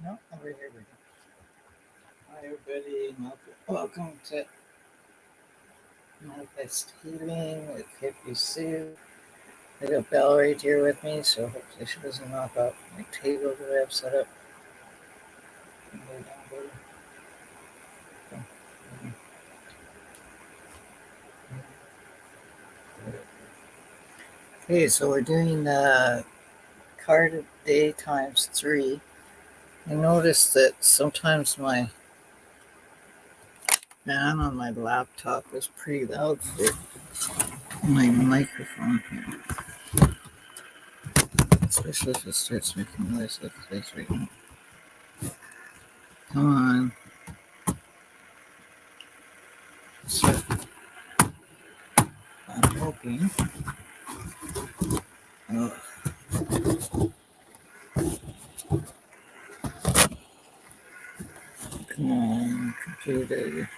No, over here we go. Hi everybody, welcome to Manifest Healing with Hippie Sue. I got Belle right here with me, so hopefully she doesn't knock off my table that I have set up. Okay, so we're doing card of the day times 3. I noticed that sometimes my fan on my laptop is pretty loud for my microphone here, especially if it starts making noise like this right now. Come on. So I'm hoping. Oh, come on, computer.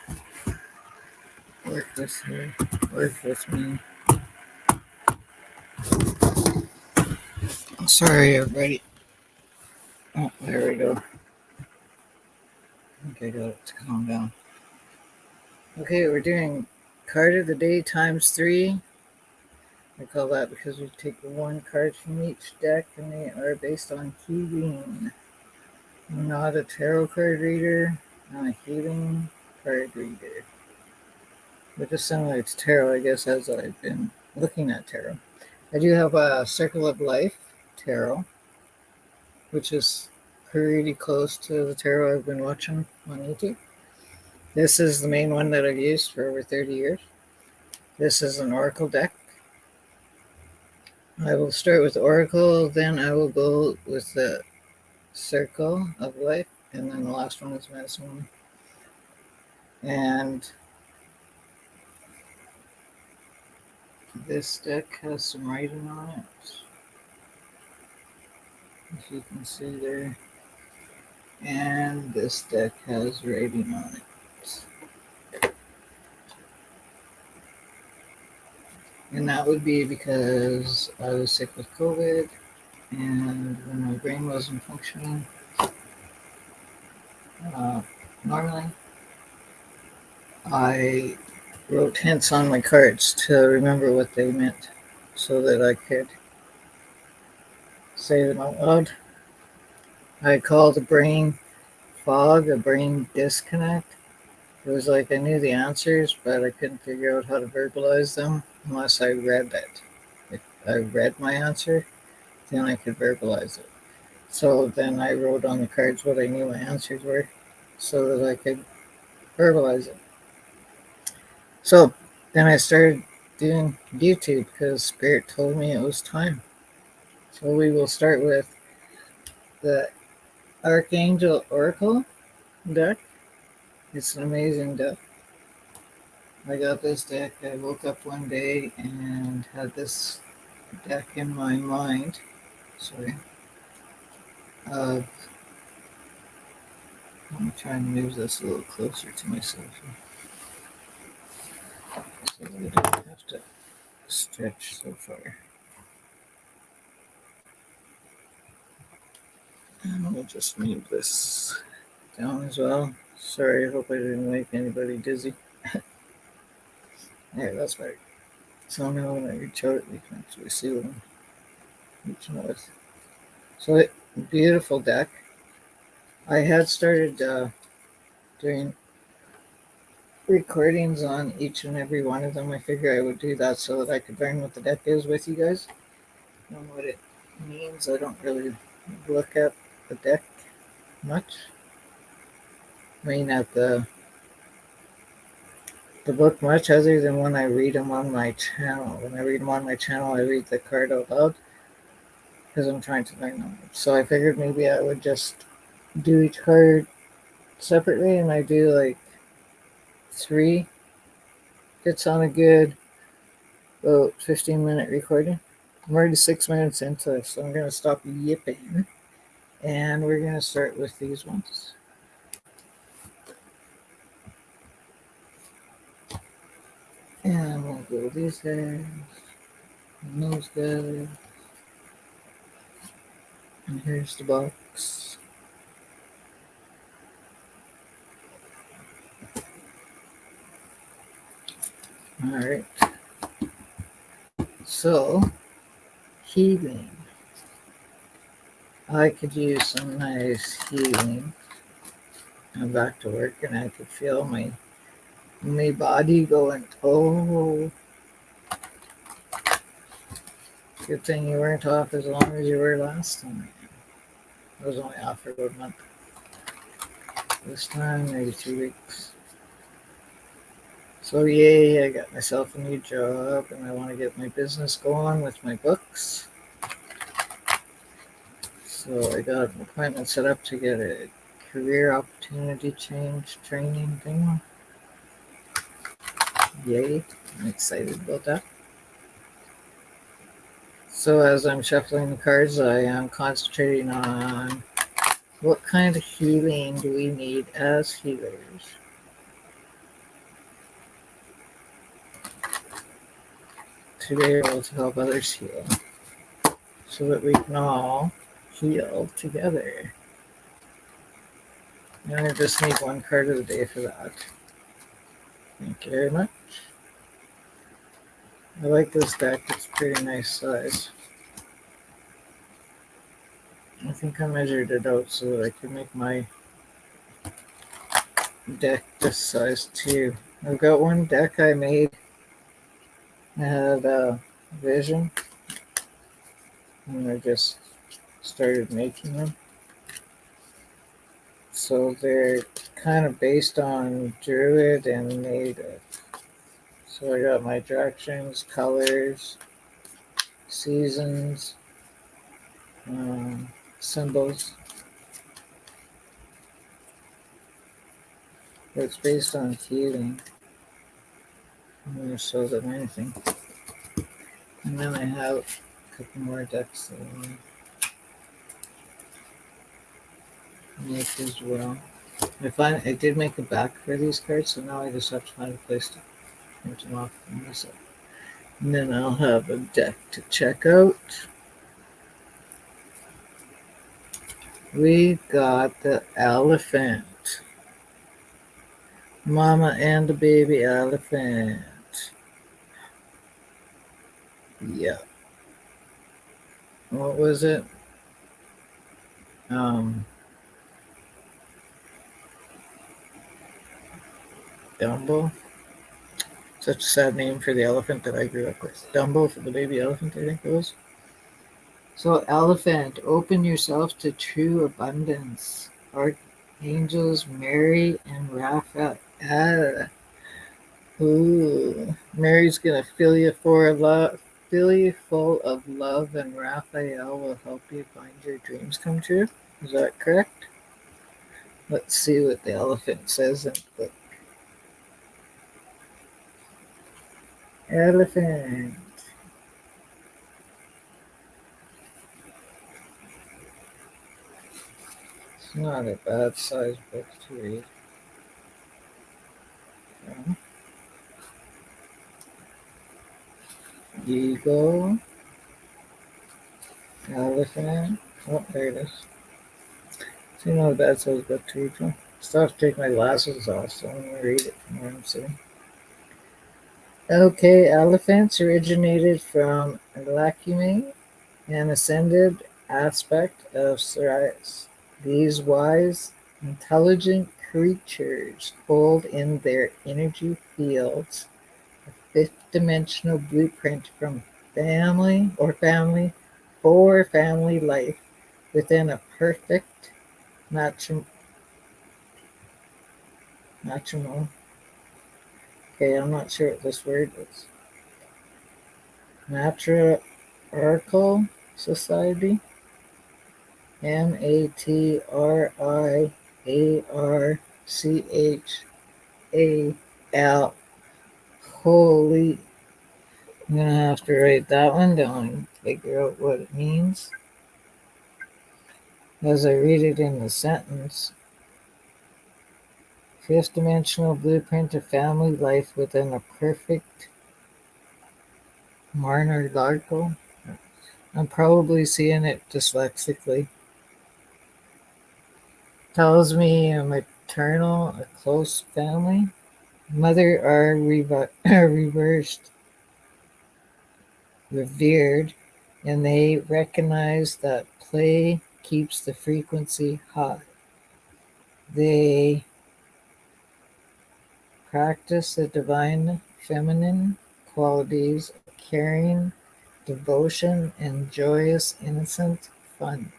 Work with me. Work with me. Sorry, everybody. Oh, there we go. I think I got it to calm down. Okay, we're doing card of the day times 3. I call that because we take one card from each deck and they are based on healing. I'm not a tarot card reader, I'm a healing card reader. But just similar to tarot, I guess, as I've been looking at tarot. I do have a Circle of Life tarot, which is pretty close to the tarot I've been watching on YouTube. This is the main one that I've used for over 30 years. This is an oracle deck. I will start with oracle, then I will go with the Circle of Life, and then the last one is medicine one. And this deck has some writing on it, if you can see there. And this deck has writing on it. And that would be because I was sick with COVID, and when my brain wasn't functioning normally, I wrote hints on my cards to remember what they meant so that I could say them out loud. I called the brain fog, a brain disconnect. It was like I knew the answers, but I couldn't figure out how to verbalize them unless I read it. If I read my answer, then I could verbalize it. So then I wrote on the cards what I knew my answers were so that I could verbalize it. So then I started doing YouTube because Spirit told me it was time. So we will start with the Archangel Oracle deck. It's an amazing deck. I got this deck. I woke up one day and had this deck in my mind. Sorry. I'm trying to move this a little closer to myself so that I don't have to stretch so far. And we'll just move this down as well. Sorry, I hope I didn't make anybody dizzy. Yeah, that's right. So now when I reach out, you can actually see what I'm reaching with. So, beautiful deck. I had started doing recordings on each and every one of them. I figure I would do that so that I could learn what the deck is with you guys and what it means. I don't really look at the deck much. I mean, at the book much, other than when I read them on my channel. When I read them on my channel, I read the card out loud because I'm trying to learn them. So I figured maybe I would just do each card separately, and I do like 3. It's on a good about 15-minute recording. I'm already 6 minutes into it, so I'm going to stop yipping, and we're going to start with these ones. And we'll go these guys, and those guys, and here's the box. All right. So, healing. I could use some nice healing. I'm back to work and I could feel my body going, oh, good thing you weren't off as long as you were last time. I was only off for about a month. This time, maybe 2 weeks. So, yay, I got myself a new job and I want to get my business going with my books. So, I got an appointment set up to get a career opportunity change training thing. Yay, I'm excited about that. So, as I'm shuffling the cards, I am concentrating on what kind of healing do we need as healers to be able to help others heal so that we can all heal together. And I just need one card of the day for that. Thank you very much. I like this deck, it's pretty nice size. I think I measured it out so that I could make my deck this size too. I've got one deck I made. I had a vision and I just started making them. So they're kind of based on Druid and Native. So I got my directions, colors, seasons, symbols. It's based on healing more so than anything. And then I have a couple more decks that I want to make as well. I did make a back for these cards, so now I just have to find a place to print them off for myself. And then I'll have a deck to check out. We got the elephant. Mama and the baby elephant. Yeah. What was it? Dumbo. Such a sad name for the elephant that I grew up with. Dumbo for the baby elephant, I think it was. So, elephant, open yourself to true abundance. Archangels Mary and Raphael. Ooh, Mary's gonna fill you full of love, and Raphael will help you find your dreams come true. Is that correct? Let's see what the elephant says in the book. Elephant. It's not a bad sized book to read. Okay. Eagle. Elephant. Oh, there it is. So not a bad sized book to read from. Still have to take my glasses off, so I'm going to read it from where I'm sitting. Okay, elephants originated from Lacumae, an ascended aspect of Sirius. These wise, intelligent creatures hold in their energy fields a fifth-dimensional blueprint from family for family life within a perfect matrimonial. Okay, I'm not sure what this word is. Matriarchal society. Matriarchal. Holy. I'm going to have to write that one down and figure out what it means. As I read it in the sentence. Fifth dimensional blueprint of family life within a perfect monarchical. I'm probably seeing it dyslexically. Tells me a maternal, a close family. Mother are reversed, revered, and they recognize that play keeps the frequency high. They practice the divine feminine qualities of caring, devotion, and joyous, innocent fun.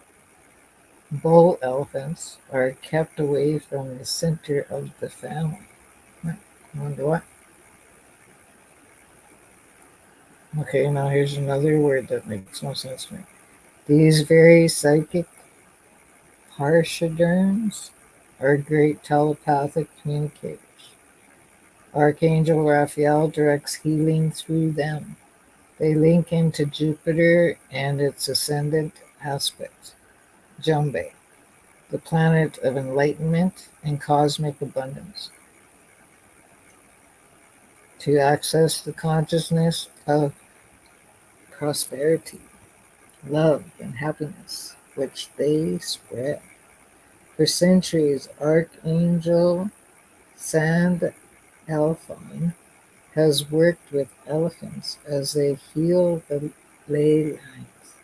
Bull elephants are kept away from the center of the family. I wonder what? Okay, now here's another word that makes no sense to me. These very psychic Harshaderms are great telepathic communicators. Archangel Raphael directs healing through them. They link into Jupiter and its ascendant aspect, Jumbe, the planet of enlightenment and cosmic abundance, to access the consciousness of prosperity, love, and happiness, which they spread. For centuries, Archangel Sand Alphon has worked with elephants as they heal the ley lines.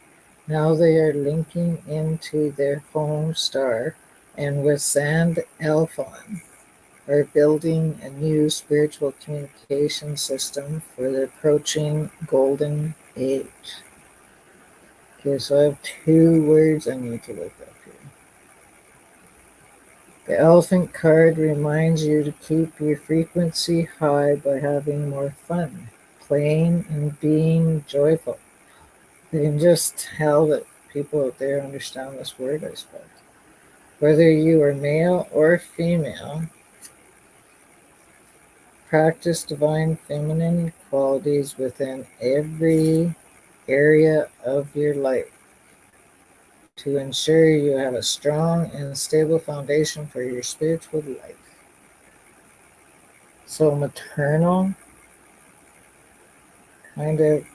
Now they are linking into their home star, and with Sand Alphon are building a new spiritual communication system for the approaching golden age. Okay, so I have two words I need to look up here. The elephant card reminds you to keep your frequency high by having more fun, playing, and being joyful. You can just tell that people out there understand this word, I suppose. Whether you are male or female, practice divine feminine qualities within every area of your life to ensure you have a strong and stable foundation for your spiritual life. So, maternal kind of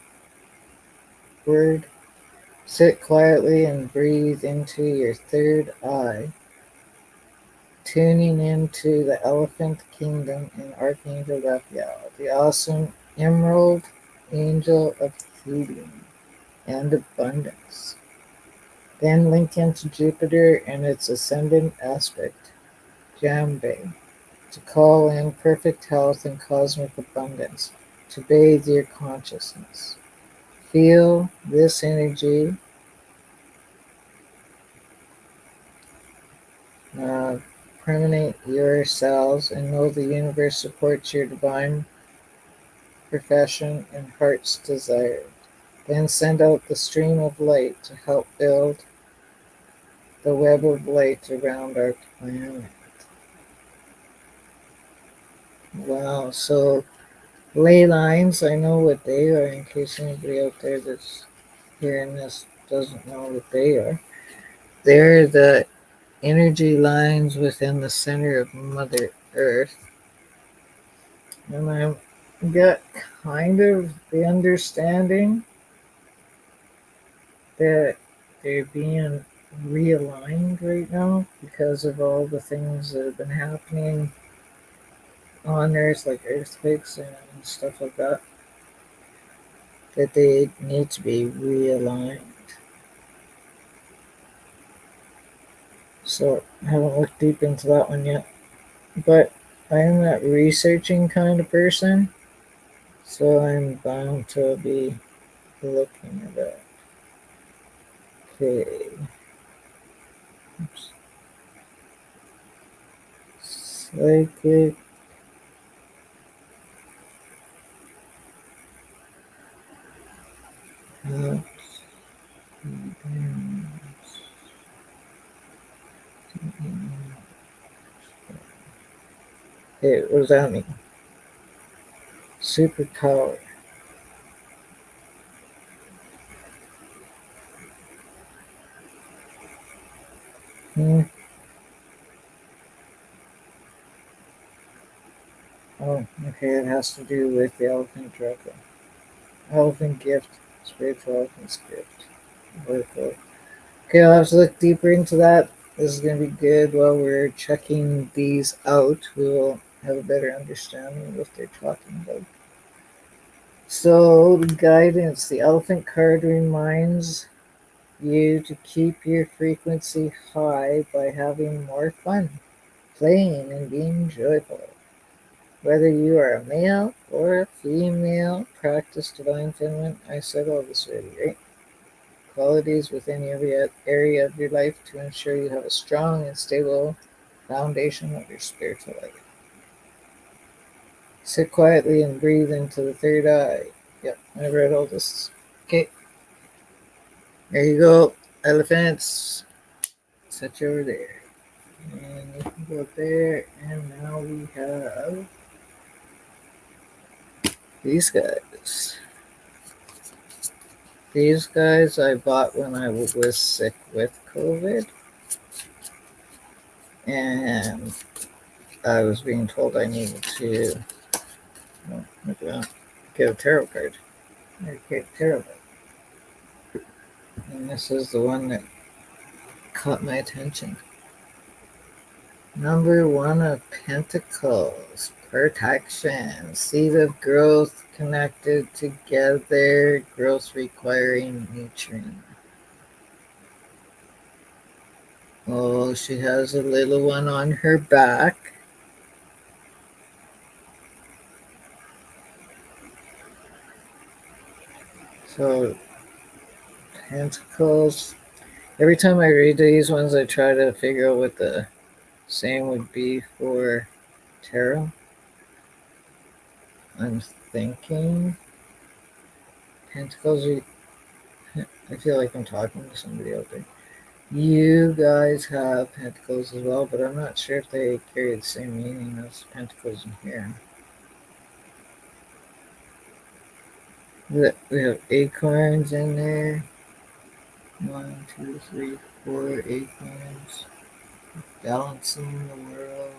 word. Sit quietly and breathe into your third eye, tuning into the elephant kingdom and Archangel Raphael, the awesome emerald angel of healing and abundance. Then link into Jupiter and its ascendant aspect, Jambe, to call in perfect health and cosmic abundance, to bathe your consciousness. Feel this energy permeate your cells and know the universe supports your divine profession and heart's desire. Then send out the stream of light to help build the web of light around our planet. Wow, so ley lines, I know what they are in case anybody out there that's hearing this doesn't know what they are. They're the energy lines within the center of Mother Earth. And I got kind of the understanding that they're being realigned right now because of all the things that have been happening on Earth, like earthquakes and stuff like that, that they need to be realigned. So I haven't looked deep into that one yet. But I am that researching kind of person, so I'm bound to be looking at that. Okay. Oops. Psychic. Hey, what does that mean? Superpower. Oh, okay, it has to do with the elephant draco. Elephant gift, spiritual elephant's gift. Okay, I'll have to look deeper into that. This is going to be good while we're checking these out. We will have a better understanding of what they're talking about. So, the guidance, the elephant card reminds you to keep your frequency high by having more fun, playing, and being joyful. Whether you are a male or a female, practice divine feminine. I said all this already, right? Qualities within every area of your life to ensure you have a strong and stable foundation of your spiritual life. Sit quietly and breathe into the third eye. Yep, I read all this. Okay, there you go. Elephants. Set you over there. And you can go there. And now we have these guys. These guys I bought when I was sick with COVID. And I was being told I needed to get a tarot card. Okay, tarot card. And this is the one that caught my attention. Number 1 of Pentacles. Protection. Seed of growth connected together. Growth requiring nurturing. Oh, she has a little one on her back. So, Pentacles. Every time I read these ones, I try to figure out what the same would be for tarot. I'm thinking Pentacles. I feel like I'm talking to somebody out there. You guys have Pentacles as well, but I'm not sure if they carry the same meaning as Pentacles in here. We have acorns in there. 1, 2, 3, 4 acorns. Balancing the world.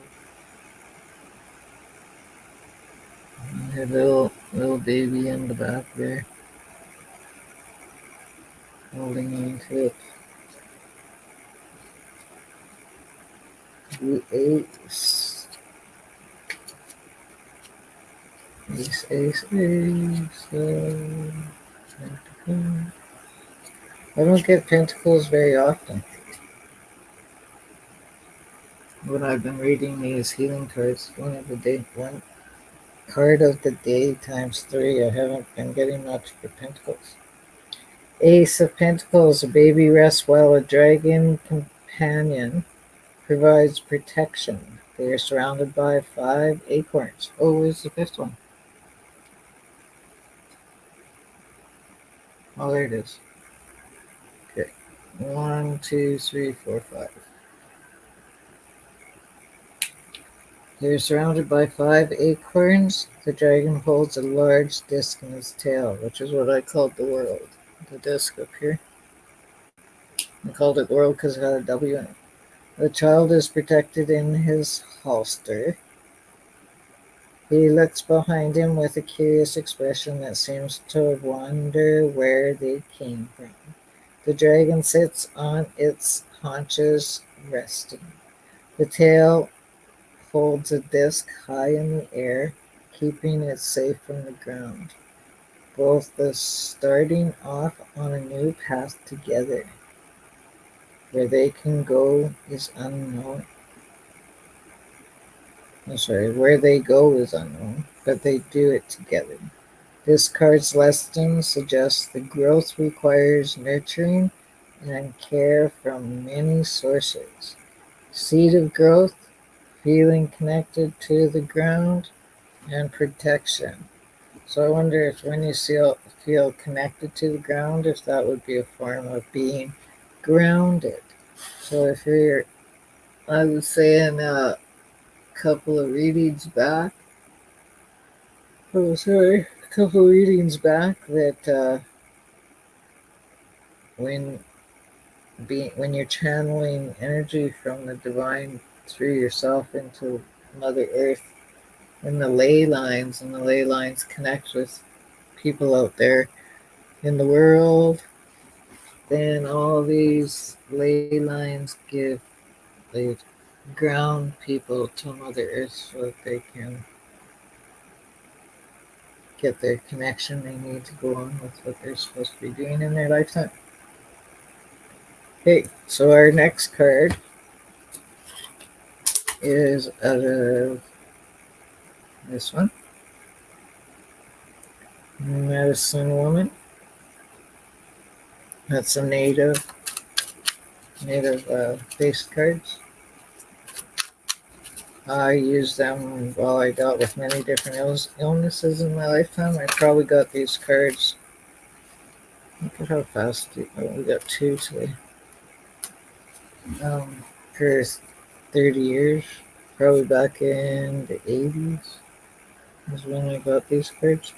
And a little baby in the back there. Holding on to it. The ace. Ace. I don't get Pentacles very often. When I've been reading these healing cards, one card of the day times 3. I haven't been getting much for Pentacles. Ace of Pentacles, a baby rests while a dragon companion provides protection. They are surrounded by 5 acorns. Oh, where's the 5th one? Oh, there it is. Okay. 1, 2, 3, 4, 5. They're surrounded by 5 acorns. The dragon holds a large disc in his tail, which is what I called the world. The disc up here. I called it world because it had a W in it. The child is protected in his holster. He looks behind him with a curious expression that seems to wonder where they came from. The dragon sits on its haunches, resting. The tail holds a disc high in the air, keeping it safe from the ground. Both the starting off on a new path together. Where they can go is unknown. Where they go is unknown, but they do it together. This card's lesson suggests the growth requires nurturing and care from many sources. Seed of growth, feeling connected to the ground, and protection. So I wonder if when you feel connected to the ground, if that would be a form of being grounded. So if I was saying a couple of readings back, a couple of readings back that when you're channeling energy from the divine through yourself into Mother Earth and the ley lines connect with people out there in the world, then all these ley lines give they ground people to Mother Earth so that they can get their connection they need to go on with what they're supposed to be doing in their lifetime. Okay, so our next card is out of this one, Medicine Woman. That's a native based cards. I used them while I dealt with many different illnesses in my lifetime. I probably got these cards. Look at how fast we got two today. For 30 years, probably back in the 80s is when I got these cards.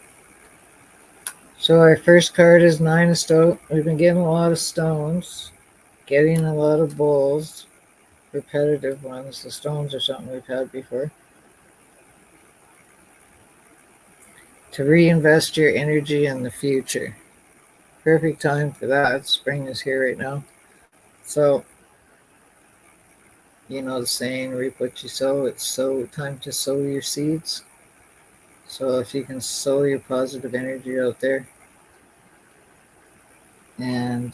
So our first card is Nine of Stones. We've been getting a lot of stones, getting a lot of bowls, repetitive ones. The stones are something we've had before. To reinvest your energy in the future. Perfect time for that. Spring is here right now. So, you know the saying, reap what you sow. It's time to sow your seeds. So if you can sow your positive energy out there and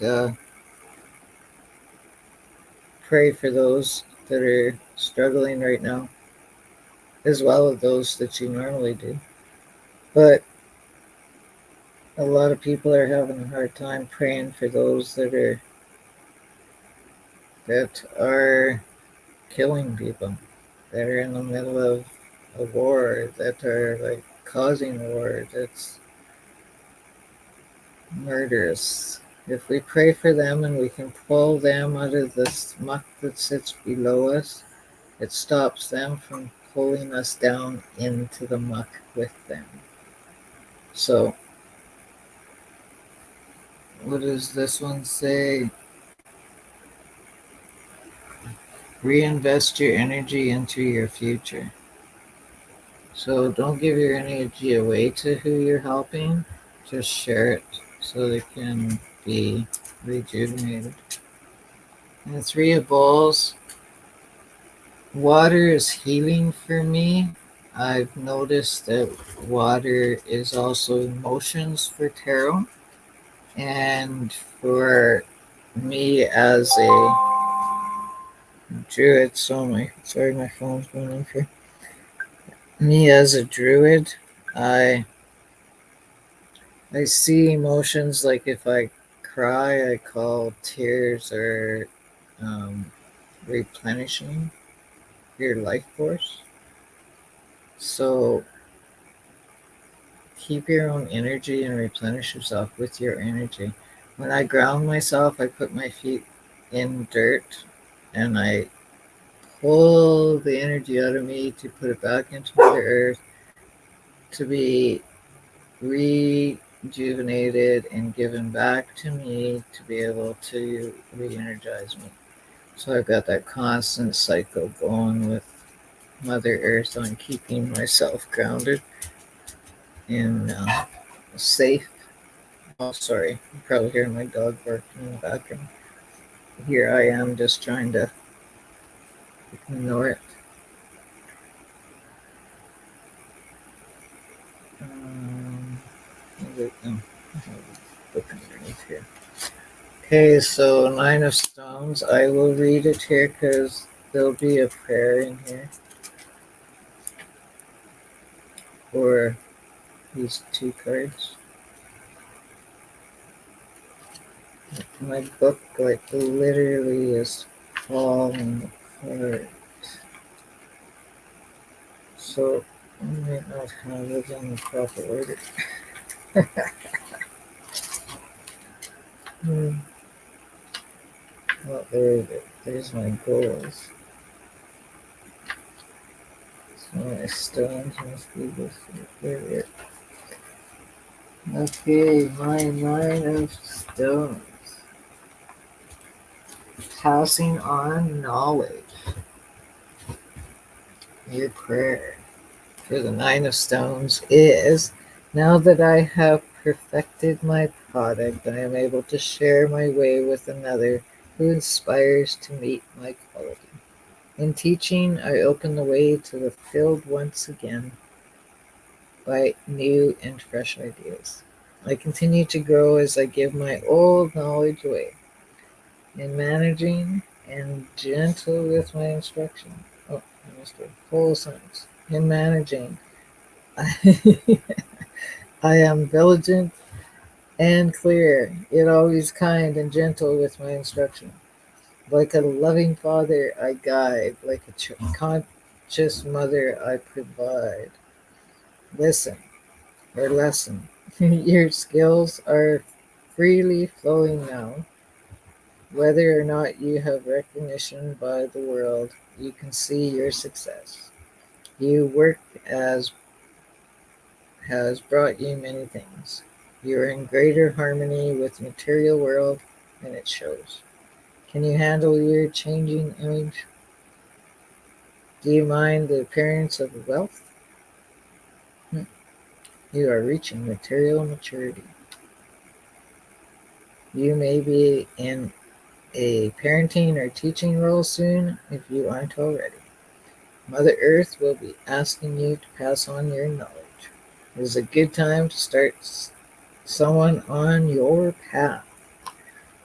pray for those that are struggling right now, as well as those that you normally do. But a lot of people are having a hard time praying for those that are killing people, that are in the middle of a war, that are like causing war, that's murderous. If we pray for them and we can pull them out of this muck that sits below us, it stops them from pulling us down into the muck with them. So, what does this one say? Reinvest your energy into your future. So don't give your energy away to who you're helping. Just share it so they can be rejuvenated. And Three of Bowls. Water is healing for me. I've noticed that water is also emotions for tarot. And for me as a druid, sorry, my phone's going off here. Me as a druid, I see emotions like if I cry, I call tears or replenishing your life force. So keep your own energy and replenish yourself with your energy. When I ground myself, I put my feet in dirt and I pull the energy out of me to put it back into Mother Earth to be rejuvenated and given back to me to be able to re-energize me. So I've got that constant cycle going with Mother Earth on keeping myself grounded and safe. Oh, sorry. You probably hear my dog barking in the background. Here I am just trying to ignore it. Look underneath here. Okay, so Nine of Stones. I will read it here because there'll be a prayer in here for these two cards. My book, like, literally is falling apart. So I might not have it in the proper order. Well, there's my goals. So my stones must be this here. Okay, my Nine of Stones. Passing on knowledge. Your prayer for the Nine of Stones is, now that I have perfected my product, I am able to share my way with another who inspires to meet my quality. In teaching, I open the way to the field once again by new and fresh ideas. I continue to grow as I give my old knowledge away. In managing and gentle with my instruction. Oh, I missed a whole sentence. In managing, I, I am vigilant and clear, yet always kind and gentle with my instruction. Like a loving father, I guide. Like a conscious mother, I provide. Listen or lesson. Your skills are freely flowing now. Whether or not you have recognition by the world, you can see your success. Your work has brought you many things. You are in greater harmony with the material world, and it shows. Can you handle your changing image? Do you mind the appearance of wealth? You are reaching material maturity. You may be in a parenting or teaching role soon if you aren't already. Mother Earth will be asking you to pass on your knowledge. It is a good time to start someone on your path.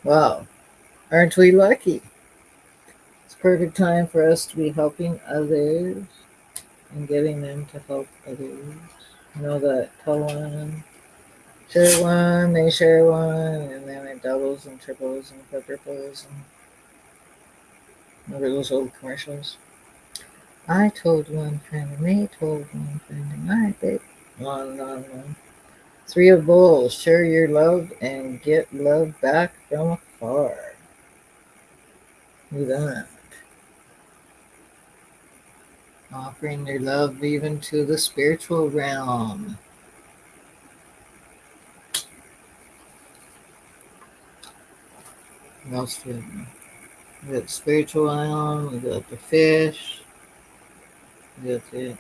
Wow, aren't we lucky? It's a perfect time for us to be helping others and getting them to help others. You know that tell one, they share one, and then it doubles and triples and quadruples. And remember those old commercials? I told one friend, and they told one friend, and I did. On and on and on. Three of Bowls, share your love and get love back from afar. Do that. Offering their love even to the spiritual realm. What else do we got? The spiritual realm, we got the fish, we got the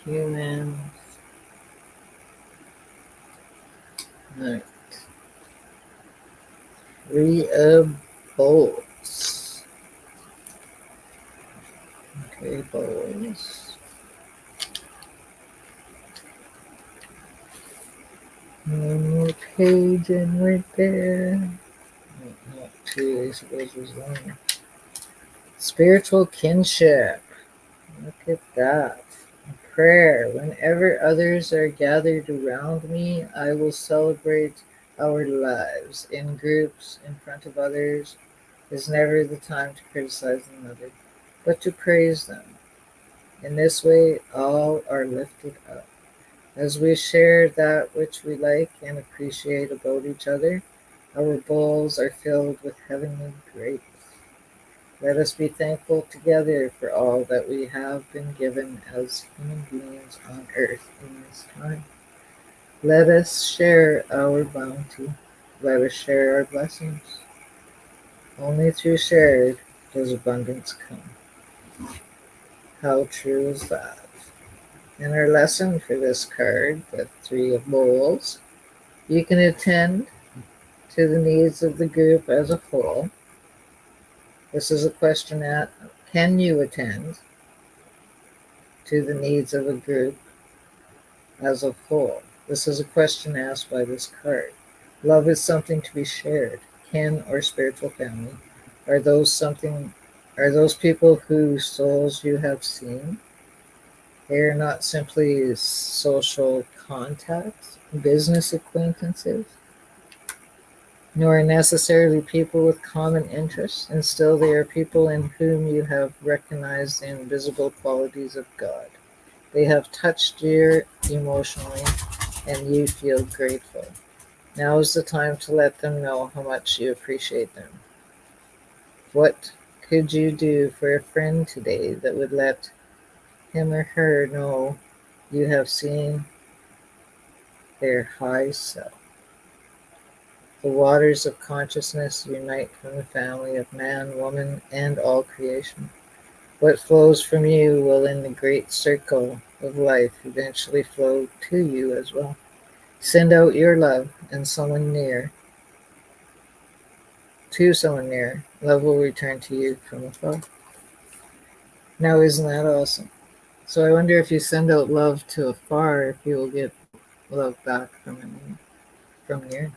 humans. Alright. Three of Bowls. Okay, Bowls. One more page and we're there. Not two, I suppose was one. Spiritual kinship. Look at that. Prayer. Whenever others are gathered around me, I will celebrate our lives. In groups, in front of others, is never the time to criticize another, but to praise them. In this way, all are lifted up. As we share that which we like and appreciate about each other, our bowls are filled with heavenly grace. Let us be thankful together for all that we have been given as human beings on earth in this time. Let us share our bounty. Let us share our blessings. Only through shared does abundance come. How true is that? And our lesson for this card, the Three of Bowls, you can attend to the needs of the group as a whole. This is a question at can you attend to the needs of a group as a whole? This is a question asked by this card. Love is something to be shared. Kin or spiritual family are those something are those people whose souls you have seen. They are not simply social contacts, business acquaintances, nor necessarily people with common interests, and still they are people in whom you have recognized the invisible qualities of God. They have touched you emotionally, and you feel grateful. Now is the time to let them know how much you appreciate them. What could you do for a friend today that would let him or her know you have seen their high self? The waters of consciousness unite from the family of man, woman, and all creation. What flows from you will in the great circle of life eventually flow to you as well. Send out your love and someone near, to someone near. Love will return to you from above. Now, isn't that awesome? So I wonder if you send out love to afar, if you will get love back from near.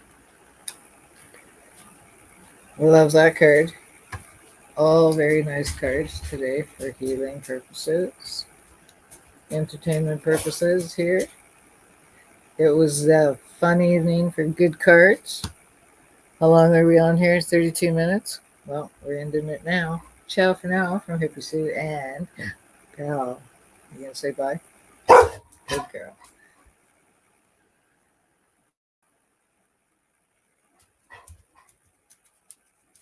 I love that card. All very nice cards today for healing purposes, entertainment purposes here. It was a fun evening for good cards. How long are we on here? 32 minutes? Well, we're ending it now. Ciao for now from Hippie Sue and Pal. You gonna say bye? Good girl.